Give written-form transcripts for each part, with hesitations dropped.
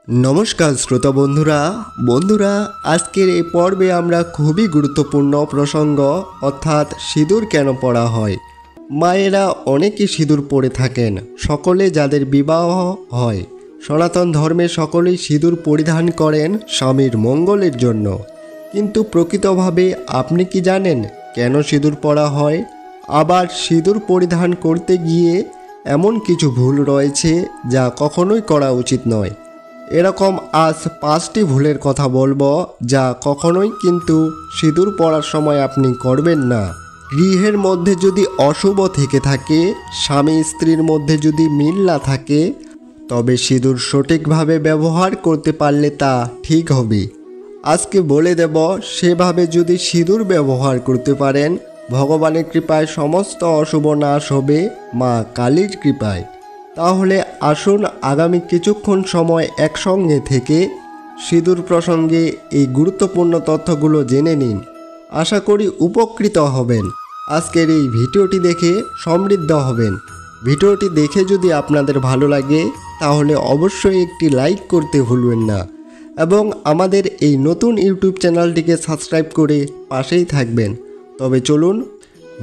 नमस्कार श्रोता बंधुरा आजकेर ए पर्वे आमरा खूबई गुरुत्वपूर्ण प्रसंग अर्थात सिঁদুর केन पड़ा हय। मायेरा अनेकेই सिঁদুর पड़े थाकेन, सकले जादेर विवाह हय। सनातन धर्मे सकलेই सिঁদুর परिधान करें स्वामीर मंगलेर जन्य। किन्तु प्रकृतभावे आपनि कि जानेन केन सिঁদুর पड़ा हय? आबार सिঁদুর परिधान करते गिये एमन किछु भूल रयेछे जा कखनोई करा उचित नय। एरकम आज 5टी भूलेर कथा बोलबो जा कखनोई किन्तु सिঁদুর पड़ार समय आपनि करबेन ना। गृहेर मध्य यदि अशुभ थेके थाके, स्वामी स्त्रीर मध्य यदि मिल ना थाके, तबे सिঁদুর सठिकभावे व्यवहार करते पारले ता ठीक होबे। आजके बोले देब सेभावे यदि सिঁদুর व्यवहार करते पारेन भगवानेर कृपाय समस्त अशुभ नाश होबे मा कालीर कृपाय। ताहले आसुन आगामी किछुक्षण समय एकसंगे थेके सिঁদুর प्रसंगे এই গুরুত্বপূর্ণ তথ্যগুলো জেনে নিন। आशा करी उपकृत हबेन। आजकेर এই ভিডিওটি দেখে সমৃদ্ধ হবেন। ভিডিওটি দেখে যদি আপনাদের ভালো লাগে তাহলে অবশ্যই একটি লাইক করতে ভুলবেন না এবং আমাদের এই নতুন ইউটিউব চ্যানেলটিকে সাবস্ক্রাইব করে পাশেই থাকবেন। তবে চলুন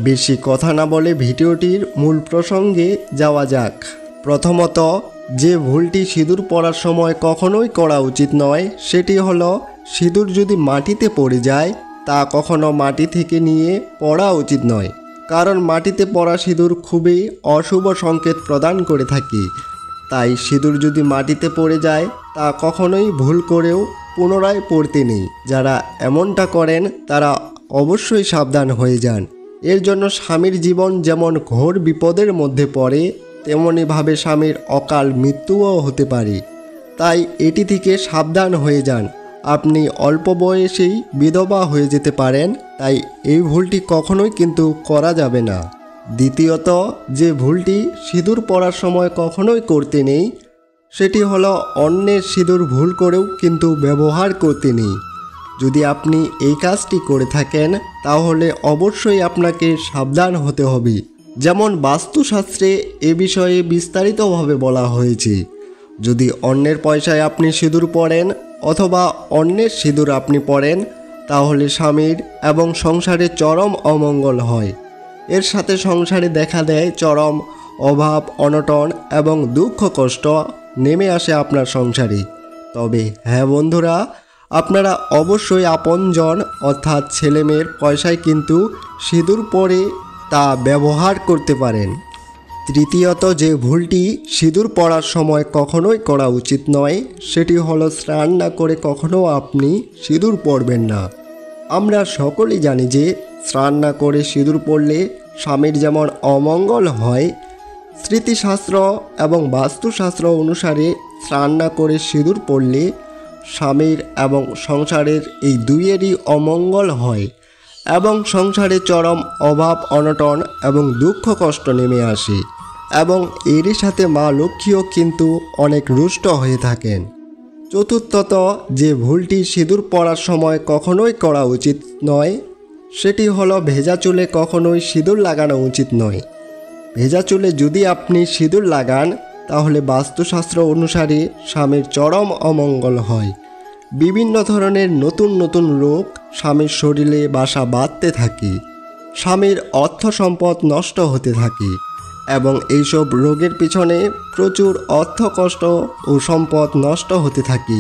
বেশি কথা না বলে ভিডিওটির মূল প্রসঙ্গে যাওয়া যাক। प्रथमत जे भूलटी सिঁদুর पड़ार समय कखनोई करा उचित नय सेटी हलो सिঁদুর यदि माटीते पड़े जाए ता कखनो माटी थेके निये पड़ा उचित नय। कारण माटीते पड़ा सिঁদুর खूबই अशुभ संकेत प्रदान करे थाके। ताई सिঁদুর यदि माटीते पड़े जाए ता कखनोई भूल करेও पुनराय पड़ते नेই। যারা এমনটা করেন তারা অবশ্যই সাবধান হয়ে যান। এর জন্য স্বামীর জীবন যেমন ঘোর বিপদের মধ্যে পড়ে তেমনি ভাবে স্বামীর অকাল মৃত্যুও হতে পারে। তাই এটি থেকে সাবধান হয়ে যান। আপনি অল্প বয়সেই বিধবা হয়ে যেতে পারেন, তাই এই ভুলটি কখনোই কিন্তু করা যাবে না। দ্বিতীয়ত যে ভুলটি সিঁদুর পড়ার সময় কখনোই করতে নেই সেটি হলো অন্যের সিঁদুর ভুল করেও কিন্তু ব্যবহার করতে নেই। যদি আপনি এই কাজটি করে থাকেন তাহলে অবশ্যই আপনাকে সাবধান হতে হবে। যেমন বাস্তুশাস্ত্রে এ বিষয়ে বিস্তারিতভাবে বলা হয়েছে। যদি অন্যের পয়সায় আপনি সিঁদুর পড়েন অথবা অন্যের সিঁদুর আপনি পড়েন তাহলে স্বামীর এবং সংসারে চরম অমঙ্গল হয়। এর সাথে সংসারে দেখা দেয় চরম অভাব অনটন এবং দুঃখ কষ্ট নেমে আসে আপনার সংসারে। তবে হ্যাঁ বন্ধুরা, আপনারা অবশ্যই আপনজন অর্থাৎ ছেলেমেয়ের পয়সায় কিন্তু সিঁদুর পরে তা ব্যবহার করতে পারেন। তৃতীয়ত যে ভুলটি সিঁদুর পড়ার সময় কখনোই করা উচিত নয় সেটি হলো স্নান না করে কখনো আপনি সিঁদুর পরবেন না। আমরা সকলেই জানি যে স্নান না করে সিঁদুর পরলে স্বামীর যেমন অমঙ্গল হয়, স্মৃতিশাস্ত্র এবং বাস্তুশাস্ত্র অনুসারে স্নান না করে সিঁদুর পরলে স্বামীর এবং সংসারের এই দুইয়েরই অমঙ্গল হয় এবং সংসারে চরম অভাব অনটন এবং দুঃখ কষ্ট নেমে আসে এবং এরই সাথে মা লক্ষ্মীও কিন্তু অনেক রুষ্ট হয়ে থাকেন। চতুর্থত যে ভুলটি সিঁদুর পড়ার সময় কখনোই করা উচিত নয় সেটি হলো ভেজা চুলে কখনোই সিঁদুর লাগানো উচিত নয়। ভেজা চুলে যদি আপনি সিঁদুর লাগান তাহলে বাস্তুশাস্ত্র অনুসারে স্বামীর চরম অমঙ্গল হয়। বিভিন্ন ধরনের নতুন নতুন রোগ স্বামীর শরীরে বাসা বাঁধতে থাকে, স্বামীর অর্থ সম্পদ নষ্ট হতে থাকে এবং এইসব রোগের পিছনে প্রচুর অর্থ কষ্ট ও সম্পদ নষ্ট হতে থাকে।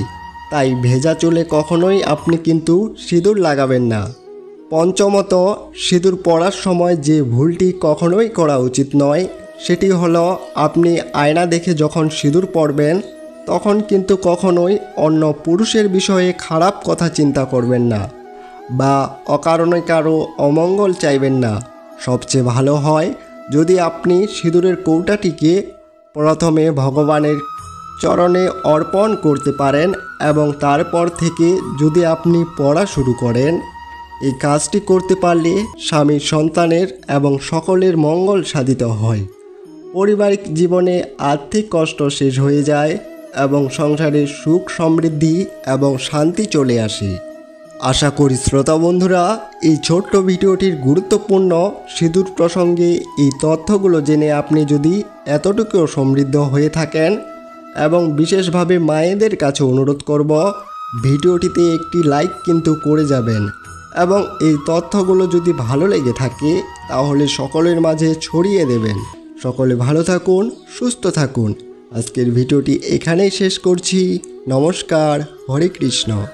তাই ভেজা চুলে কখনোই আপনি কিন্তু সিঁদুর লাগাবেন না। পঞ্চমত সিঁদুর পড়ার সময় যে ভুলটি কখনোই করা উচিত নয় সেটি হলো আপনি আয়না দেখে যখন সিঁদুর পরবেন তখন কিন্তু কখনোই অন্য পুরুষের বিষয়ে খারাপ কথা চিন্তা করবেন না বা অকারণে কারো অমঙ্গল চাইবেন না। সবচেয়ে ভালো হয় যদি আপনি সিঁদুরের কৌটাটিকে প্রথমে ভগবানের চরণে অর্পণ করতে পারেন এবং তারপর থেকে যদি আপনি পড়া শুরু করেন। এই কাজটি করতে পারলে স্বামী সন্তানের এবং সকলের মঙ্গল সাধিত হয়, পারিবারিক জীবনে আর্থিক কষ্ট শেষ হয়ে যায় এবং সংসারে সুখ সমৃদ্ধি এবং শান্তি চলে আসে। আশা করি শ্রোতা বন্ধুরা এই ছোট্ট ভিডিওটির গুরুত্বপূর্ণ সিঁদুর প্রসঙ্গে এই তথ্যগুলো জেনে আপনি যদি এতটুকুও সমৃদ্ধ হয়ে থাকেন এবং বিশেষভাবে মায়েদের কাছে অনুরোধ করব, ভিডিওটিতে একটি লাইক কিন্তু করে যাবেন এবং এই তথ্যগুলো যদি ভালো লেগে থাকে তাহলে সকলের মাঝে ছড়িয়ে দেবেন। সকলে ভালো থাকুন, সুস্থ থাকুন। আজকের ভিডিওটি এখানেই শেষ করছি। নমস্কার, হরে কৃষ্ণ।